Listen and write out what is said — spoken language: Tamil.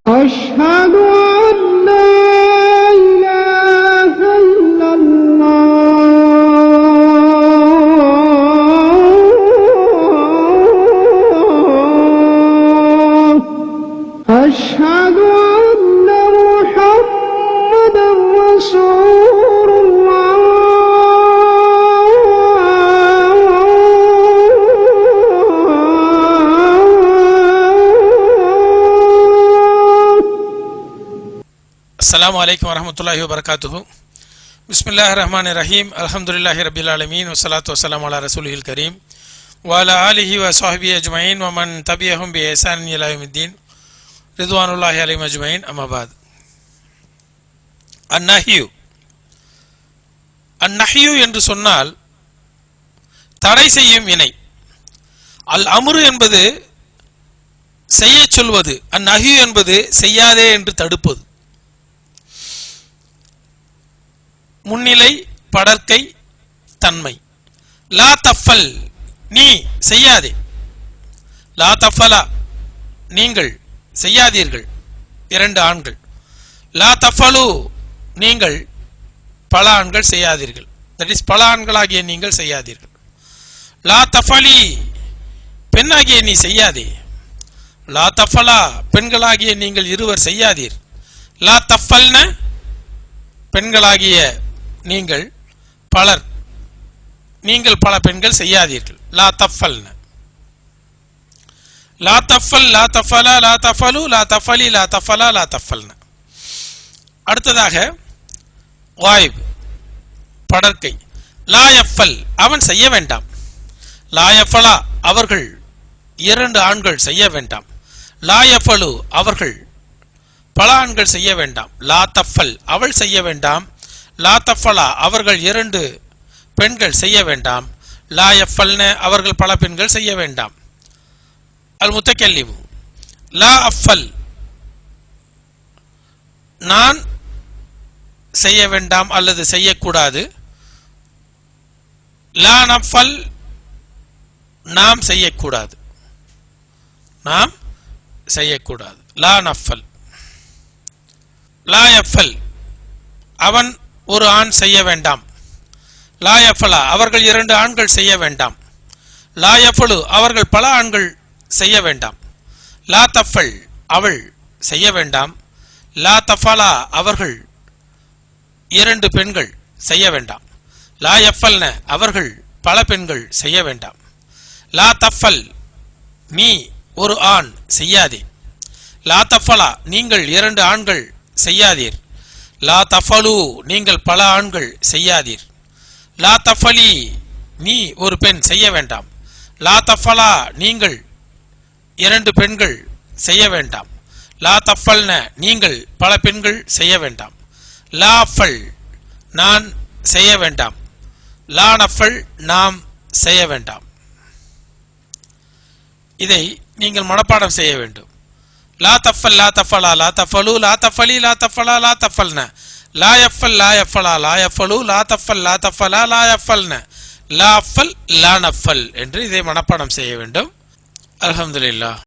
أشهد أن لا إله إلا الله أشهد أن محمدا رسول الله Assalamu alaikum warahmatullahi wabarakatuh. Bismillahirrahmanirrahim. Alhamdulillahi rabbil alamin wassalatu wassalamu ala rasulihil karim wa ala alihi wa sahbihi ajma'in wa man tabi'ahum bi ihsan ila yaumiddin. ரிதுவானுல்லாஹி அலைஹிம் அஜ்மஈன். அம்மா பாத். அந்நஹ்யு என்று சொன்னால் தடை செய்யும் வினை. அல் அம்ரு என்பது செய்ய சொல்வது, அந்நஹ்யு என்பது செய்யாதே என்று தடுப்பது. முன்னிலை படர்க்கை தன்மை. லா தஃபல் நீ செய்யாதே, லா தஃபலா நீங்கள் செய்யாதீர்கள், இரண்டு ஆண்கள். லா தஃபலு நீங்கள் பல ஆண்கள் செய்யாதீர்கள், தட் இஸ் பல ஆண்களாகிய நீங்கள் செய்யாதீர்கள். லா தஃபலி பெண்ணாகிய நீ செய்யாதே, லா தஃபலா பெண்களாகிய நீங்கள் இருவர் செய்யாதீர். லா தஃபல்ன பெண்களாகிய நீங்கள் பலர், நீங்கள் பல பெண்கள் செய்யாதீர்கள். லா தஃபல்ன, லா தஃபல், லா தஃபலா, லா தஃபலு, லா தஃபலி, லா தஃபலா, லா தஃபல்ன. அடுத்ததாக வாயிப் படர்க்கை. லா யஃபல் அவன் செய்ய வேண்டாம், லா யஃபலா அவர்கள் இரண்டு ஆண்கள் செய்ய வேண்டாம், லா யஃபலு அவர்கள் பல ஆண்கள் செய்ய வேண்டாம், லா தஃபல் அவள் செய்ய வேண்டாம், லா தஃபலா அவர்கள் இரண்டு பெண்கள் செய்ய வேண்டாம், லா யஃபல்ன அவர்கள் பல பெண்கள் செய்ய வேண்டாம். அல் முத்தக்கல்லிமு லா அஃபல் நான் செய்ய வேண்டாம் அல்லது செய்யக்கூடாது, லா நஃபல் நாம் செய்யக்கூடாது, நாம் செய்யக்கூடாது. லா நஃபல். லா யஃபல் அவன் ஒரு ஆண் செய்ய வேண்டாம், லா யஃபலா அவர்கள் இரண்டு ஆண்கள் செய்ய வேண்டாம், லா யஃபலு அவர்கள் பல ஆண்கள் செய்ய வேண்டாம், லா தஃபல் அவள் செய்ய வேண்டாம், லா தஃபலா அவர்கள் இரண்டு பெண்கள் செய்ய வேண்டாம், லா யஃபல்ன அவர்கள் பல பெண்கள் செய்ய வேண்டாம். லா தஃபல் நீ ஒரு ஆண் செய்யாதே, லா தஃபலா நீங்கள் இரண்டு ஆண்கள் செய்யாதீர், லா தஃபலு நீங்கள் பல ஆண்கள் செய்யாதீர், லா தஃபலி நீ ஒரு பெண் செய்ய வேண்டாம், லா தஃபலா நீங்கள் இரண்டு பெண்கள் செய்ய வேண்டாம், லா தஃபல்ன நீங்கள் பல பெண்கள் செய்ய வேண்டாம், லா அஃபல் நான் செய்ய வேண்டாம், லா நஃபல் நாம் செய்ய வேண்டாம். இதை நீங்கள் மனப்பாடம் செய்ய வேண்டும். லா தஃபல், லா தஃபலா, லா தஃபலு, லா தஃபலி, லா தஃபலா, லா தஃபல்ன, லா யஃபல், லா யஃபலா, லா யஃபலு, லா தஃபல், லா தஃபலா, லா யஃபல்ன, லா அஃபல், லா நஃபல் என்று இதை மனப்பாடம் செய்ய வேண்டும். அல்ஹம்துலில்லாஹ்.